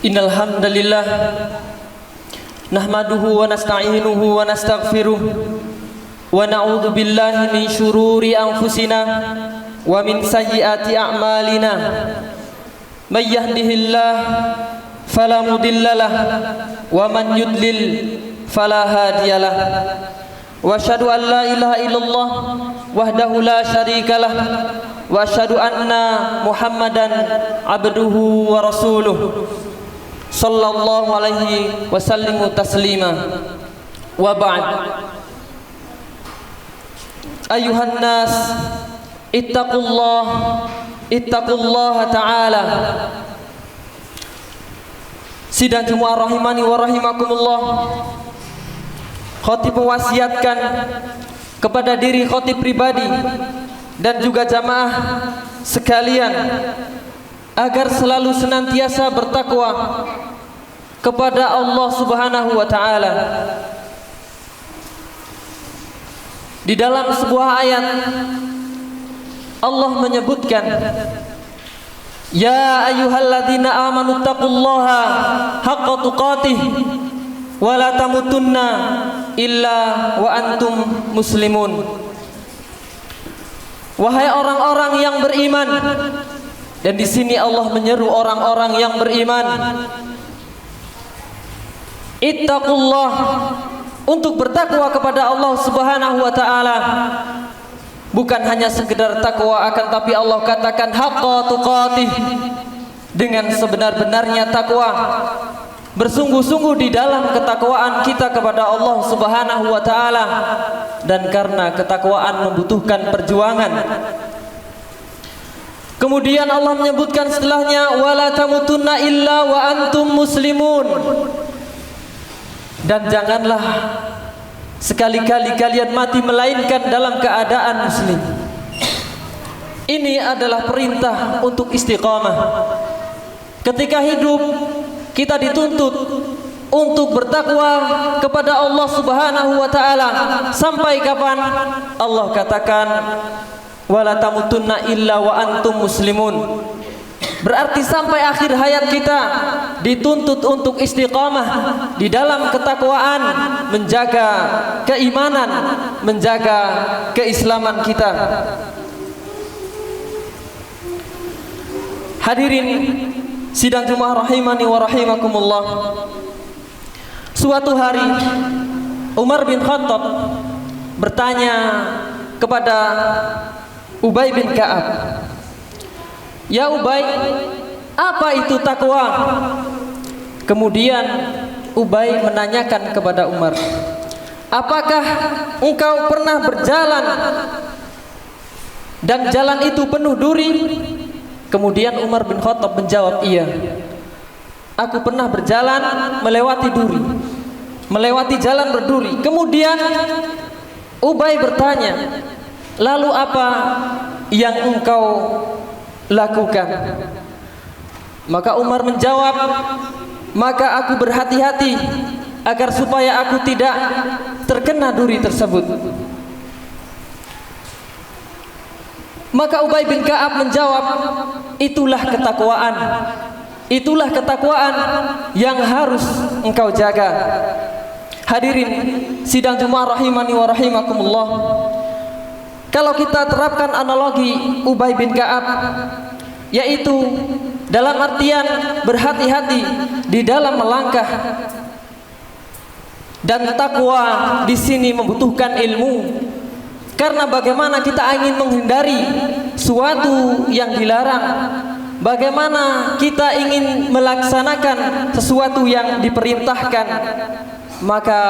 Innal hamdalillah nahmaduhu wa nasta'inuhu wa nastaghfiruh wa na'udzu billahi min shururi anfusina wa min sayyiati a'malina may yahdihillah fala mudhillalah wa man yudlil fala hadiyalah wa asyhadu an la ilaha illallah wahdahu la syarikalah wa asyhadu anna Muhammadan abduhu wa rasuluh sallallahu alaihi wasallimu taslima wa ba'd. Ayuhan nas ittaqullaha ta'ala. Sidang Jumat rahimani wa rahimakumullah. Khatib mewasiatkan kepada diri khatib pribadi dan juga jamaah sekalian agar selalu senantiasa bertakwa kepada Allah Subhanahu wa taala. Di dalam sebuah ayat Allah menyebutkan, ya ayyuhalladzina amanu taqullaha haqqa tuqatih wa la tamutunna illa wa antum muslimun. Wahai orang-orang yang beriman. Dan di sini Allah menyeru orang-orang yang beriman, ittaqullah, untuk bertakwa kepada Allah Subhanahu wa taala. Bukan hanya sekedar takwa, akan tapi Allah katakan haqqa tuqatih, dengan sebenar-benarnya takwa. Bersungguh-sungguh di dalam ketakwaan kita kepada Allah Subhanahu wa taala, dan karena ketakwaan membutuhkan perjuangan. Kemudian Allah menyebutkan setelahnya wala tamutunna illa wa antum muslimun, dan janganlah sekali-kali kalian mati melainkan dalam keadaan muslim. Ini adalah perintah untuk istiqamah. Ketika hidup kita dituntut untuk bertakwa kepada Allah Subhanahu wa taala. Sampai kapan? Allah katakan wala tamutunna illa wa antum muslimun. Berarti sampai akhir hayat kita dituntut untuk istiqamah di dalam ketakwaan, menjaga keimanan, menjaga keislaman kita. Hadirin sidang Jumat rahimani wa rahimakumullah. Suatu hari Umar bin Khattab bertanya kepada Ubay bin Ka'ab, ya Ubay, apa itu takwa? Kemudian Ubay menanyakan kepada Umar, apakah engkau pernah berjalan dan jalan itu penuh duri? Kemudian Umar bin Khattab menjawab, iya, aku pernah berjalan melewati duri, melewati jalan berduri. Kemudian Ubay bertanya, lalu apa yang engkau lakukan? Maka Umar menjawab, maka aku berhati-hati agar supaya aku tidak terkena duri tersebut. Maka Ubay bin Ka'ab menjawab, itulah ketakwaan. Itulah ketakwaan yang harus engkau jaga. Hadirin sidang Jumat rahimani wa rahimakumullah. Kalau kita terapkan analogi Ubay bin Ka'ab, yaitu dalam artian berhati-hati di dalam melangkah, dan takwa di sini membutuhkan ilmu. Karena bagaimana kita ingin menghindari suatu yang dilarang, bagaimana kita ingin melaksanakan sesuatu yang diperintahkan, maka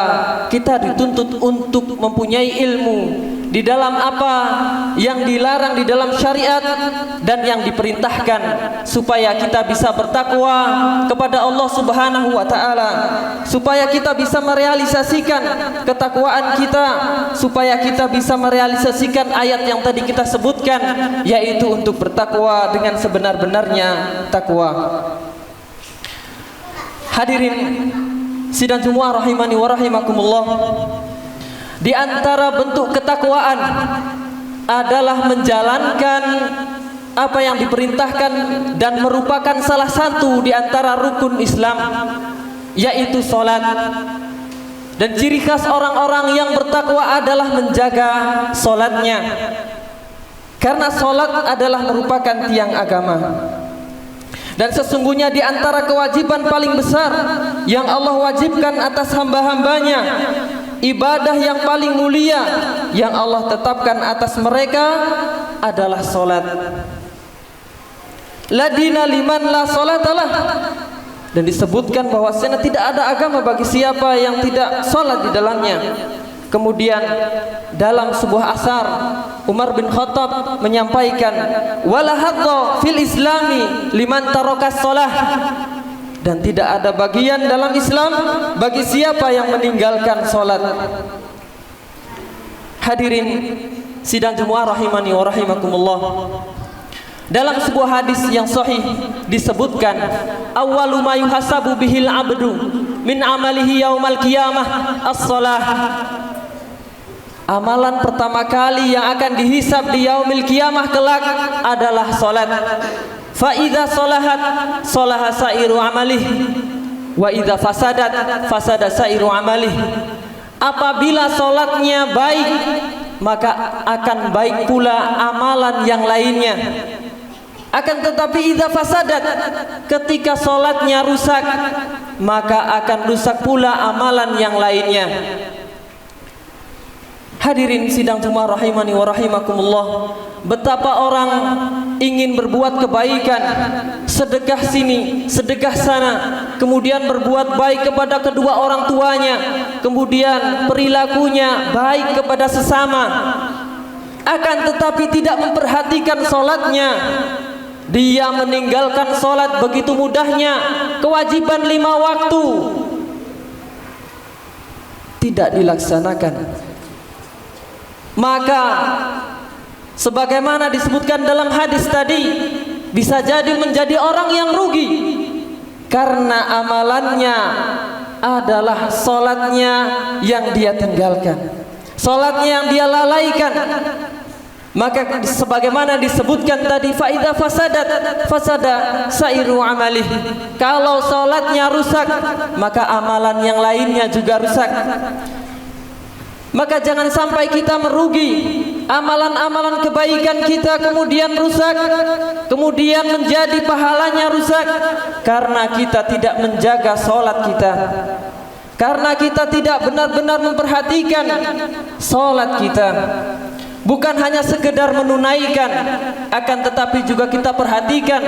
kita dituntut untuk mempunyai ilmu di dalam apa yang dilarang di dalam syariat dan yang diperintahkan, supaya kita bisa bertakwa kepada Allah Subhanahu wa taala, supaya kita bisa merealisasikan ketakwaan kita, supaya kita bisa merealisasikan ayat yang tadi kita sebutkan, yaitu untuk bertakwa dengan sebenar-benarnya takwa. Hadirin sidang Jumat rahimani wa rahimakumullah, di antara bentuk ketakwaan adalah menjalankan apa yang diperintahkan dan merupakan salah satu di antara rukun Islam, yaitu salat. Dan ciri khas orang-orang yang bertakwa adalah menjaga salatnya, karena salat adalah merupakan tiang agama. Dan sesungguhnya di antara kewajiban paling besar yang Allah wajibkan atas hamba-hambanya, ibadah yang paling mulia yang Allah tetapkan atas mereka adalah salat. La dina liman la salatalah. Dan disebutkan bahwasanya tidak ada agama bagi siapa yang tidak salat di dalamnya. Kemudian dalam sebuah asar Umar bin Khattab menyampaikan, wala hadza fil islami liman tarakas shalah. Dan tidak ada bagian dalam Islam bagi siapa yang meninggalkan salat. Hadirin sidang Jumat rahimani wa rahimakumullah, dalam sebuah hadis yang sahih disebutkan, awwalu ma yuhasabu bihil abdu min amalihi yaumal qiyamah as-shalah. Amalan pertama kali yang akan dihisab di yaumil qiyamah kelak adalah salat. Fa idza salahat salaha sairu amalih wa idza fasadat fasada sairu amalih. Apabila salatnya baik, maka akan baik pula amalan yang lainnya. Akan tetapi idza fasadat, ketika salatnya rusak, maka akan rusak pula amalan yang lainnya. Hadirin sidang Jumat rahimani wa rahimakumullah, betapa orang ingin berbuat kebaikan, sedekah sini, sedekah sana, kemudian berbuat baik kepada kedua orang tuanya, kemudian perilakunya baik kepada sesama, akan tetapi tidak memperhatikan salatnya. Dia meninggalkan salat begitu mudahnya, kewajiban 5 waktu tidak dilaksanakan. Maka sebagaimana disebutkan dalam hadis tadi, bisa jadi menjadi orang yang rugi karena amalannya adalah salatnya yang dia tinggalkan, salatnya yang dia lalaikan. Maka sebagaimana disebutkan tadi, fa idza fasadat fasada sairu amalih. Kalau salatnya rusak, maka amalan yang lainnya juga rusak. Maka jangan sampai kita merugi, amalan-amalan kebaikan kita kemudian rusak, kemudian menjadi pahalanya rusak, karena kita tidak menjaga salat kita, karena kita tidak benar-benar memperhatikan salat kita. Bukan hanya sekedar menunaikan, akan tetapi juga kita perhatikan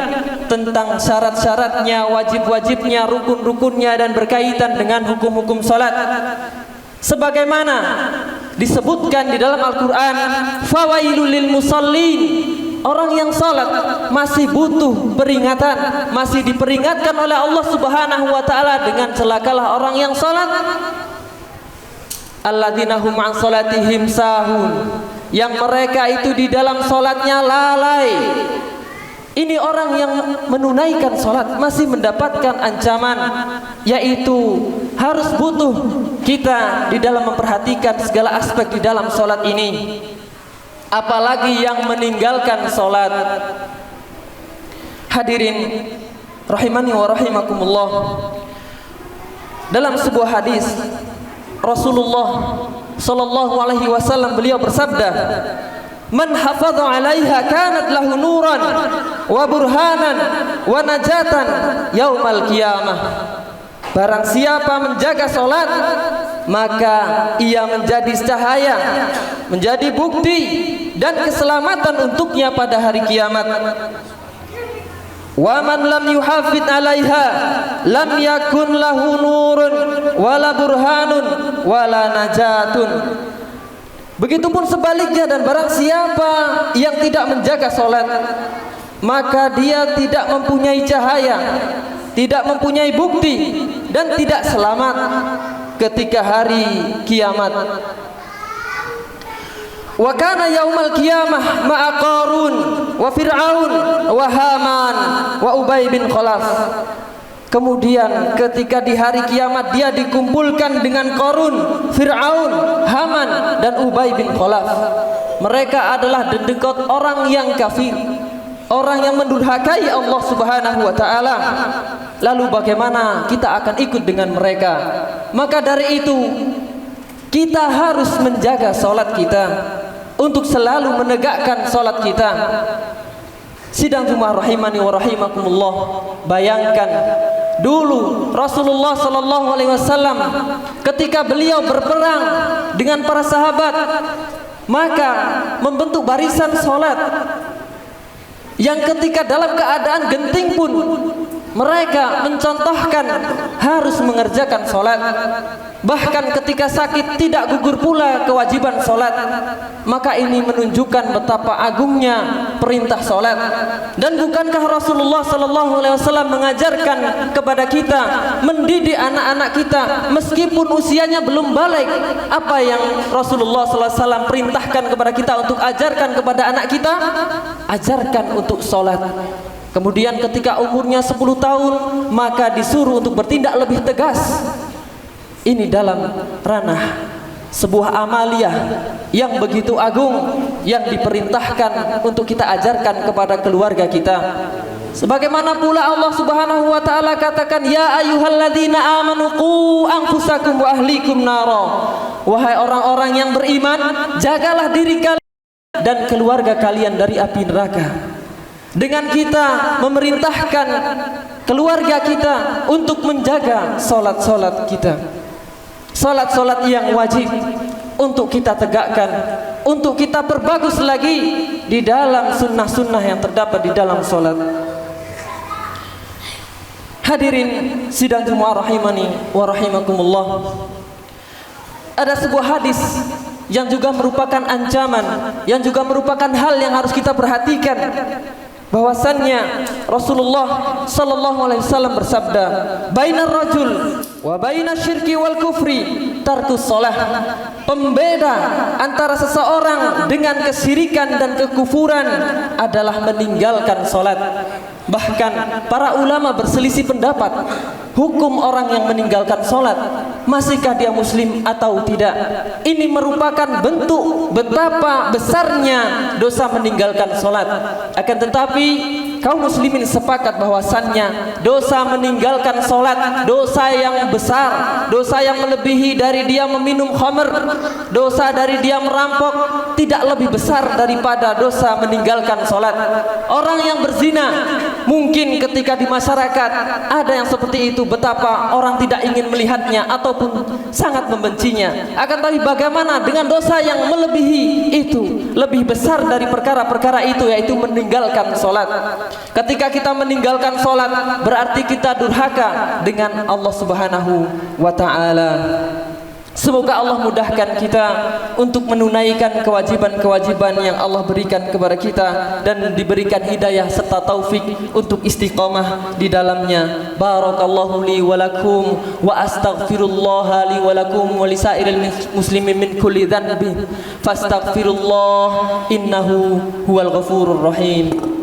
tentang syarat-syaratnya, wajib-wajibnya, rukun-rukunnya, dan berkaitan dengan hukum-hukum salat. Sebagaimana disebutkan di dalam Al-Quran, fawailul lil musallin, orang yang salat masih butuh peringatan, masih diperingatkan oleh Allah Subhanahu wa taala dengan celakalah orang yang salat. Alladzina hum an salatihim sahun, yang mereka itu di dalam salatnya lalai. Ini orang yang menunaikan salat masih mendapatkan ancaman, yaitu harus butuh kita di dalam memperhatikan segala aspek di dalam salat ini. Apalagi yang meninggalkan salat. Hadirin rahimani wa rahimakumullah, dalam sebuah hadis Rasulullah sallallahu alaihi wasallam beliau bersabda, man hafadha 'alaiha kanat lahu nuran wa burhanan wa najatan yaumal qiyamah. Barang siapa menjaga salat, maka ia menjadi cahaya, menjadi bukti dan keselamatan untuknya pada hari kiamat. Wa man lam yuhafid 'alaiha lam yakun lahu nurun wala burhanun wala najatun. Begitupun sebaliknya, dan barang siapa yang tidak menjaga salat, maka dia tidak mempunyai cahaya, tidak mempunyai bukti, dan tidak selamat ketika hari kiamat. Wa kana yaumal qiyamah ma'a Qarun wa Fir'aun wa Haman wa Ubay bin Khalaf. Kemudian ketika di hari kiamat dia dikumpulkan dengan Qarun, Fir'aun, Haman, dan Ubay bin Khalaf. Mereka adalah dedekot orang yang kafir, orang yang mendurhakai Allah Subhanahu wa taala. Lalu bagaimana kita akan ikut dengan mereka? Maka dari itu kita harus menjaga salat kita, untuk selalu menegakkan salat kita. Sidang Jumat rahimani wa rahimakumullah. Bayangkan dulu Rasulullah sallallahu alaihi wasallam ketika beliau berperang dengan para sahabat, maka membentuk barisan salat yang ketika dalam keadaan genting pun mereka mencontohkan harus mengerjakan salat. Bahkan ketika sakit tidak gugur pula kewajiban salat. Maka ini menunjukkan betapa agungnya perintah salat. Dan bukankah Rasulullah sallallahu alaihi wasallam mengajarkan kepada kita, mendidik anak-anak kita meskipun usianya belum balik? Apa yang Rasulullah sallallahu alaihi wasallam perintahkan kepada kita untuk ajarkan kepada anak kita? Ajarkan untuk salat. Kemudian ketika umurnya 10 tahun, maka disuruh untuk bertindak lebih tegas. Ini dalam ranah sebuah amaliyah yang begitu agung, yang diperintahkan untuk kita ajarkan kepada keluarga kita. Sebagaimana pula Allah Subhanahu wa taala katakan, ya ayyuhalladzina amanu qu anfusakum wa ahlikum nara. Wahai orang-orang yang beriman, jagalah diri kalian dan keluarga kalian dari api neraka. Dengan kita memerintahkan keluarga kita untuk menjaga salat-salat kita, salat-salat yang wajib untuk kita tegakkan, untuk kita perbagus lagi di dalam sunnah-sunnah yang terdapat di dalam salat. Hadirin sidang Jumat rahimani wa rahimakumullah. Ada sebuah hadis yang juga merupakan ancaman, yang juga merupakan hal yang harus kita perhatikan, bahwasannya Rasulullah sallallahu alaihi wasallam bersabda, bainar rajul wa bainas syirki wal kufri tarkus shalah. Pembeda antara seseorang dengan kesyirikan dan kekufuran adalah meninggalkan salat. Bahkan para ulama berselisih pendapat, hukum orang yang meninggalkan salat, masihkah dia muslim atau tidak. Ini merupakan bentuk betapa besarnya dosa meninggalkan salat. Akan tetapi kaum muslimin sepakat bahwasannya dosa meninggalkan salat dosa yang besar, dosa yang melebihi dari dia meminum khamr, dosa dari dia merampok tidak lebih besar daripada dosa meninggalkan salat. Orang yang berzina, mungkin ketika di masyarakat ada yang seperti itu, betapa orang tidak ingin melihatnya ataupun sangat membencinya. Akan tetapi bagaimana dengan dosa yang melebihi itu, lebih besar dari perkara-perkara itu, yaitu meninggalkan salat. Ketika kita meninggalkan salat, berarti kita durhaka dengan Allah Subhanahu wa taala. Semoga Allah mudahkan kita untuk menunaikan kewajiban-kewajiban yang Allah berikan kepada kita, dan diberikan hidayah serta taufik untuk istiqamah di dalamnya. Barakallahu li wa lakum wa astaghfirullah li wa lakum wa lisairil muslimin min kulli dhanbin fastaghfirullah innahu huwal ghafurur rahim.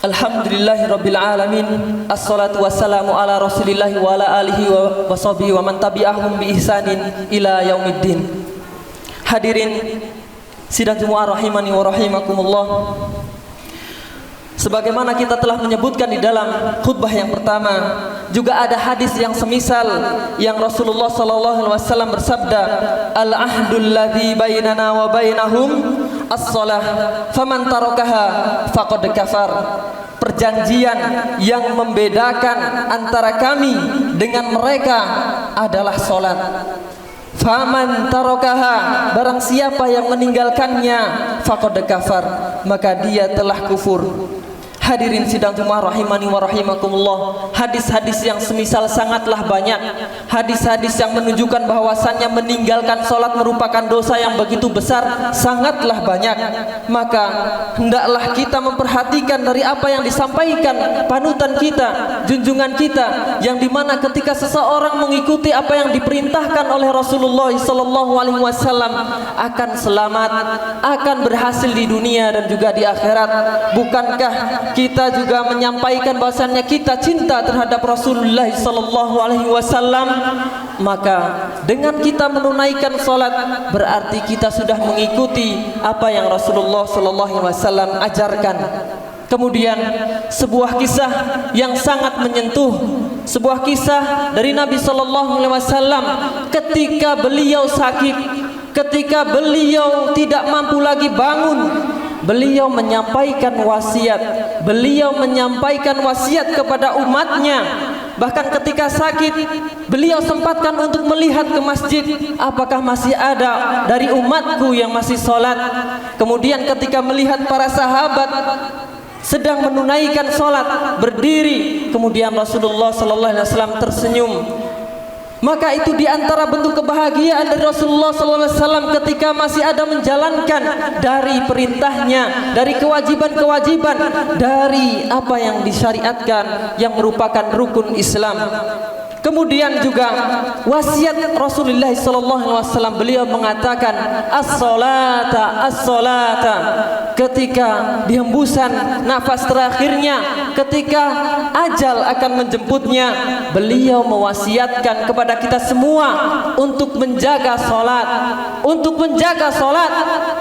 Alhamdulillahirabbil alamin. Assalatu wassalamu ala Rasulillahi wa ala alihi wa washabihi wa man tabi'ahum bi ihsanin ila yaumiddin. Hadirin sidang Jumat rahimani wa rahimakumullah. Sebagaimana kita telah menyebutkan di dalam khutbah yang pertama, juga ada hadis yang semisal yang Rasulullah sallallahu alaihi wasallam bersabda, "Al-ahdul ladzi bainana wa bainahum as-shalah, faman tarakaha faqad kafar." Perjanjian yang membedakan antara kami dengan mereka adalah salat. Faman tarakaha, barang siapa yang meninggalkannya, faqad kafar, maka dia telah kufur. Hadirin sidang Jumat rahimani wa rahimakumullah, hadis-hadis yang semisal sangatlah banyak. Hadis-hadis yang menunjukkan bahwasannya meninggalkan sholat merupakan dosa yang begitu besar sangatlah banyak. Maka hendaklah kita memperhatikan dari apa yang disampaikan panutan kita, junjungan kita, yang dimana ketika seseorang mengikuti apa yang diperintahkan oleh Rasulullah SAW akan selamat, akan berhasil di dunia dan juga di akhirat. Bukankah kita juga menyampaikan bahwasannya kita cinta terhadap Rasulullah sallallahu alaihi wasallam? Maka dengan kita menunaikan salat berarti kita sudah mengikuti apa yang Rasulullah sallallahu alaihi wasallam ajarkan. Kemudian sebuah kisah yang sangat menyentuh, sebuah kisah dari Nabi sallallahu alaihi wasallam ketika beliau sakit, ketika beliau tidak mampu lagi bangun, beliau menyampaikan wasiat. Beliau menyampaikan wasiat kepada umatnya. Bahkan ketika sakit, beliau sempatkan untuk melihat ke masjid, apakah masih ada dari umatku yang masih sholat. Kemudian ketika melihat para sahabat sedang menunaikan sholat, berdiri, kemudian Rasulullah SAW tersenyum. Maka itu diantara bentuk kebahagiaan dari Rasulullah SAW ketika masih ada menjalankan dari perintahnya, dari kewajiban-kewajiban, dari apa yang disyariatkan yang merupakan rukun Islam. Kemudian juga wasiat Rasulullah SAW, beliau mengatakan as-salata, as-salata. Ketika di hembusan nafas terakhirnya, ketika ajal akan menjemputnya, beliau mewasiatkan kepada kita semua untuk menjaga salat. Untuk menjaga salat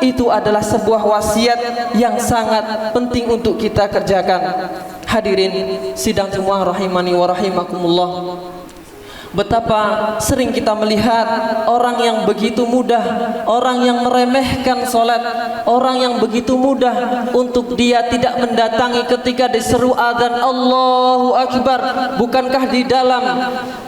itu adalah sebuah wasiat yang sangat penting untuk kita kerjakan. Hadirin sidang Jumat rahimani wa rahimakumullah, betapa sering kita melihat orang yang begitu mudah, orang yang meremehkan sholat, orang yang begitu mudah untuk dia tidak mendatangi ketika diseru azan Allahu Akbar. Bukankah di dalam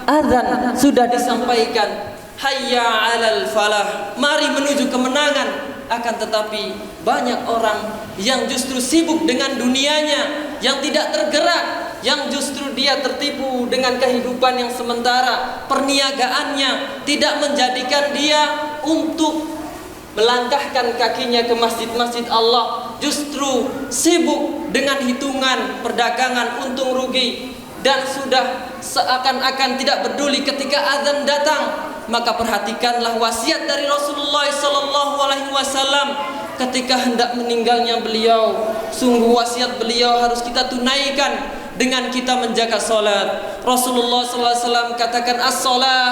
azan sudah disampaikan hayya 'alal falah, mari menuju kemenangan? Akan tetapi banyak orang yang justru sibuk dengan dunianya, yang tidak tergerak, yang justru dia tertipu dengan kehidupan yang sementara. Perniagaannya tidak menjadikan dia untuk melangkahkan kakinya ke masjid-masjid Allah, justru sibuk dengan hitungan perdagangan untung rugi, dan sudah seakan-akan tidak peduli ketika azan datang. Maka perhatikanlah wasiat dari Rasulullah SAW ketika hendak meninggalnya beliau. Sungguh wasiat beliau harus kita tunaikan dengan kita menjaga salat. Rasulullah SAW katakan as-salah,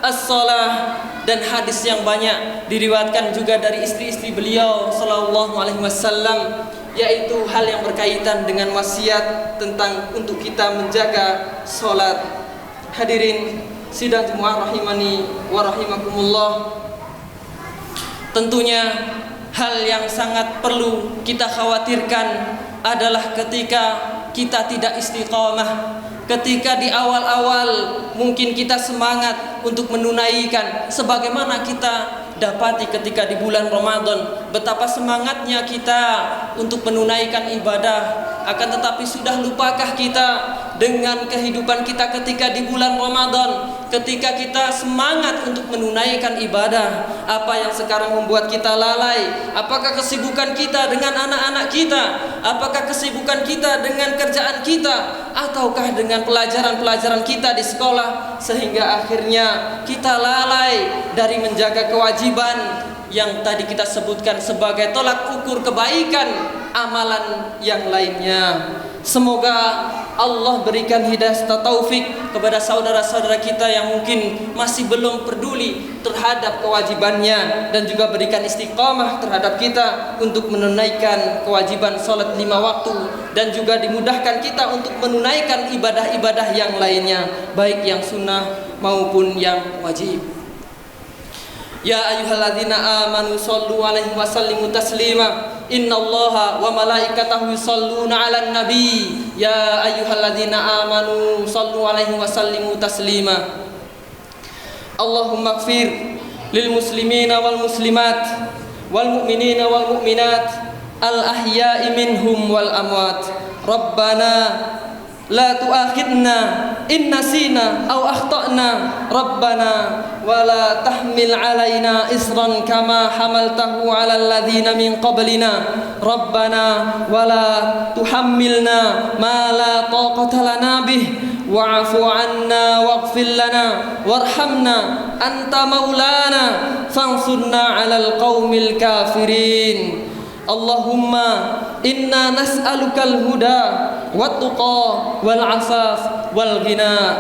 as-salah. Dan hadis yang banyak diriwayatkan juga dari istri-istri beliau sallallahu alaihi wasallam, yaitu hal yang berkaitan dengan wasiat tentang untuk kita menjaga salat. Hadirin sidang Jumat rahimani wa rahimakumullah, tentunya hal yang sangat perlu kita khawatirkan adalah ketika kita tidak istiqamah, ketika di awal-awal mungkin kita semangat untuk menunaikan, sebagaimana kita dapati ketika di bulan Ramadan, betapa semangatnya kita untuk menunaikan ibadah, akan tetapi sudah lupakah kita dengan kehidupan kita ketika di bulan Ramadan, ketika kita semangat untuk menunaikan ibadah? Apa yang sekarang membuat kita lalai? Apakah kesibukan kita dengan anak-anak kita? Apakah kesibukan kita dengan kerjaan kita? Ataukah dengan pelajaran-pelajaran kita di sekolah, sehingga akhirnya kita lalai dari menjaga kewajiban yang tadi kita sebutkan sebagai tolak ukur kebaikan amalan yang lainnya. Semoga Allah berikan hidayah taufik kepada saudara-saudara kita yang mungkin masih belum peduli terhadap kewajibannya, dan juga berikan istiqamah terhadap kita untuk menunaikan kewajiban salat 5 waktu, dan juga dimudahkan kita untuk menunaikan ibadah-ibadah yang lainnya, baik yang sunnah maupun yang wajib. Ya ayyuhalladzina amanu shallu alaihi wa sallimu taslima. Innallaha wa malaikatahu yusholluna 'alan nabi. Ya ayyuhalladzina amanu shallu alaihi wa sallimu taslima. Allahumma ighfir lil muslimina wal muslimat wal mu'minina wal mu'minat al ahya'i minhum wal amwat. Rabbana la tu'akhidna in nasina aw akhtana. Rabbana wa la tahmil alaina isran kama hamaltahu ala alladhina min qablina. Rabbana wa la tuhammilna ma la taqata lana bih wa'fu 'anna waghfir lana warhamna anta maulana fansurna 'alal qaumil kafirin. Allahumma inna nas'alukal huda wat-tuqa wal 'afaf wal ghina.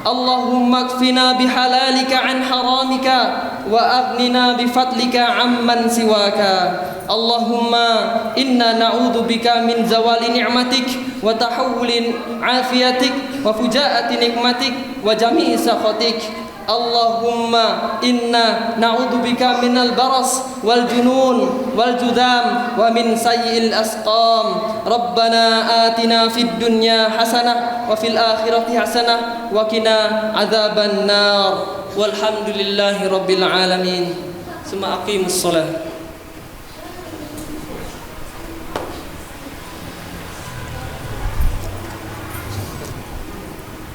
Allahumma kfina bihalalika an haramika wa aghnina bifadlika amman siwaka. Allahumma inna na'udzubika min zawali ni'matik wa tahawuli afiyatik wa fujaati nikmatik wa jami'i sakhatik. Allahumma inna na'udzubika minal baras wal junun wal judam wa min sayyi'il asqam. Rabbana atina fid dunya hasanah wa fil akhirati hasanah wa qina adzaban nar. Walhamdulillahi rabbil alamin. Summa aqimus shalah.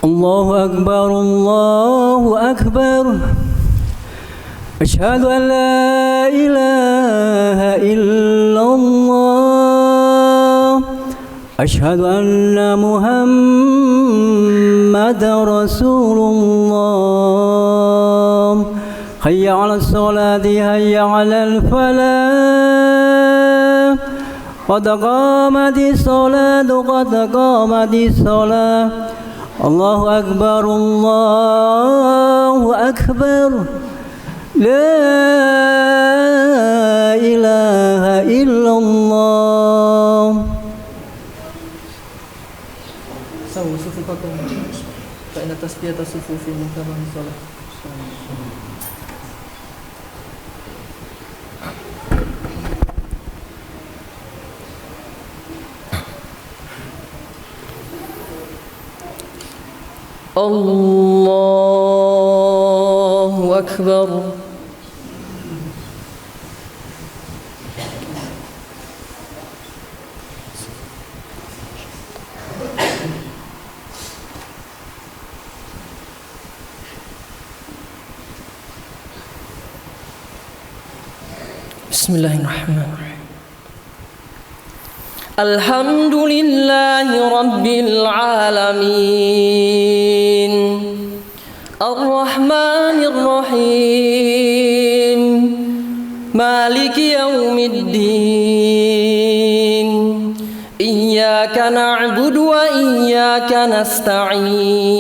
الله أكبر الله أكبر أشهد أن لا إله إلا الله أشهد أن محمد رسول الله حي على الصلاة حي على الفلاح قد قامت الصلاة قد قامت الصلاة الله أكبر الله أكبر لا إله إلا الله. سووا صفوفكم فإن تسبية الصفوف من تمام الصلاة. Allahu Akbar. Bismillahirrahmanirrahim. Alhamdulillahi rabbil alamin. Ar-Rahmanir Rahim. Maliki yaumiddin. Iyyaka na'budu wa iyyaka nasta'in.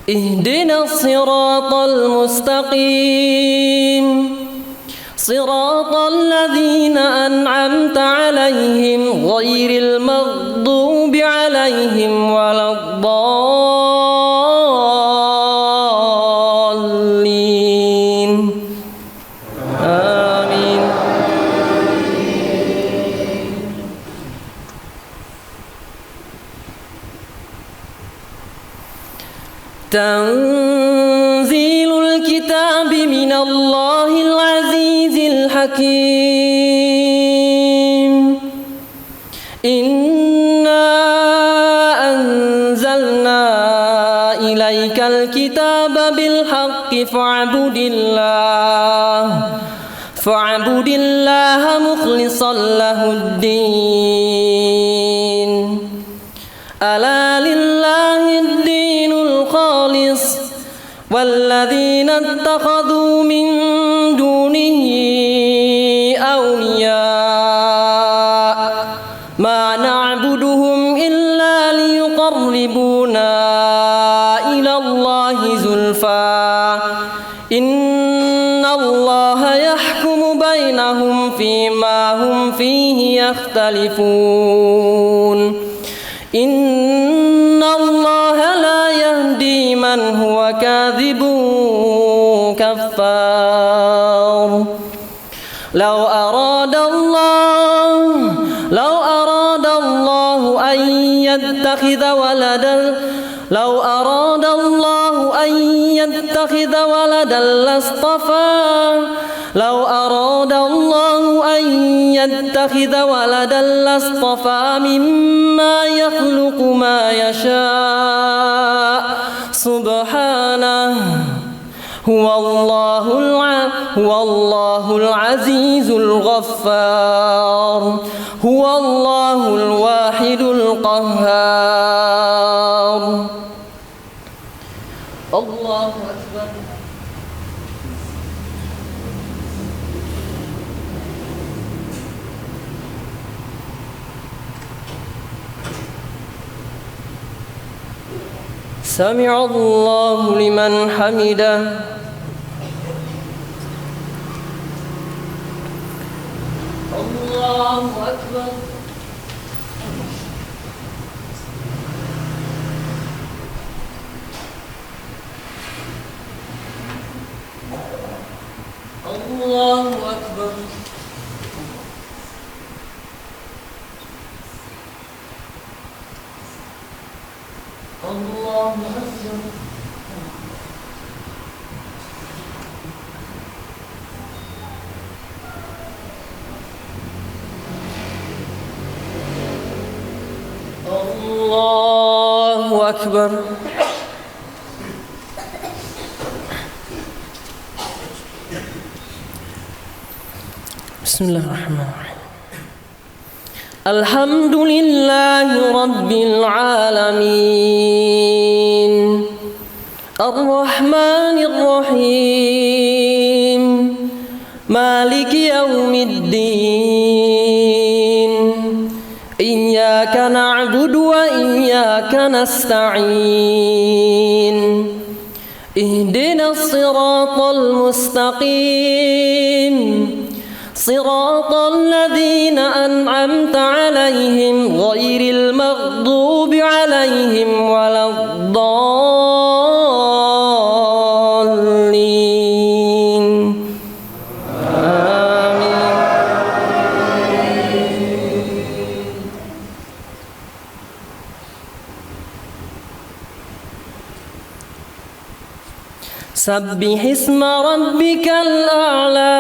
Ihdinas siratal mustaqim. صراط الذين أنعمت عليهم غير المغضوب عليهم ولا الضالين آمين. تنزيل الكتاب من الله العزيز الحكيم. إنا أنزلنا إليك الكتاب بالحق فاعبد الله مخلصا له الدين. ألا لله الدين الخالص والذين اتخذوا من دونه أولياء ما نعبدهم إلا يقربونا إلى الله زلفى إن الله يحكم بينهم فيما هم فيه يختلفون إن الله لا يهدي من هو كاذب كفار لو أراد الله أن يتخذ ولدا لاصطفى مما يخلق ما يشاء سبحانه هو الله العزيز الغفار هو الله الواحد القهار الله أكبر سمع الله لمن حمده الله أكبر الله أكبر الله أكبر الله أكبر بسم الله الرحمن الرحيم الحمد لله رب العالمين الرحمن الرحيم مالك يوم الدين إياك نعبد وإياك نستعين اهدنا الصراط المستقيم صراط الذين أنعمت عليهم غير المغضوب عليهم ولا الضالين سبح اسم ربك الأعلى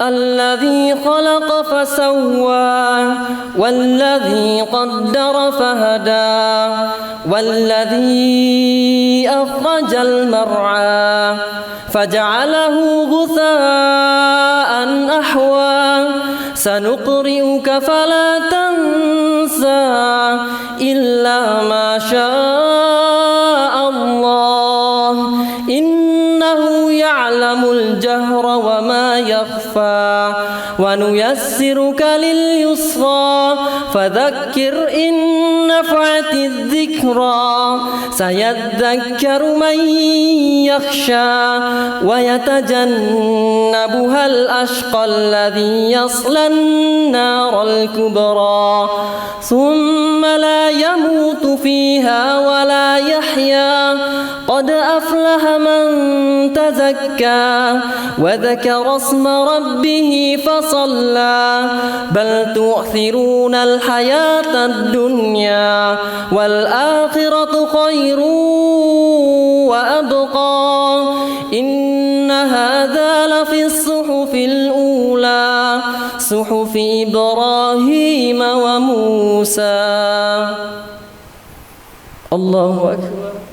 الذي خلق فسوى والذي قدر فهدى والذي أخرج المرعى فجعله غثاء أحوى سنقرئك فلا تنسى إلا ما شاء الله إنه يعلم الجهر وما يخفى ونيسرك لليسرى فذكر إن نفعت الذكرى سيذكر من يخشى ويتجنبها الأشقى الذي يصلى النار الكبرى ثم لا يموت فيها ولا يحيا قد أفلح من تزكى وذكر اسم ربه فصلى بل تؤثرون الحياة الدنيا والآخرة خير وأبقى إن هذا لفي الصحف الأولى صحف إبراهيم وموسى الله أكبر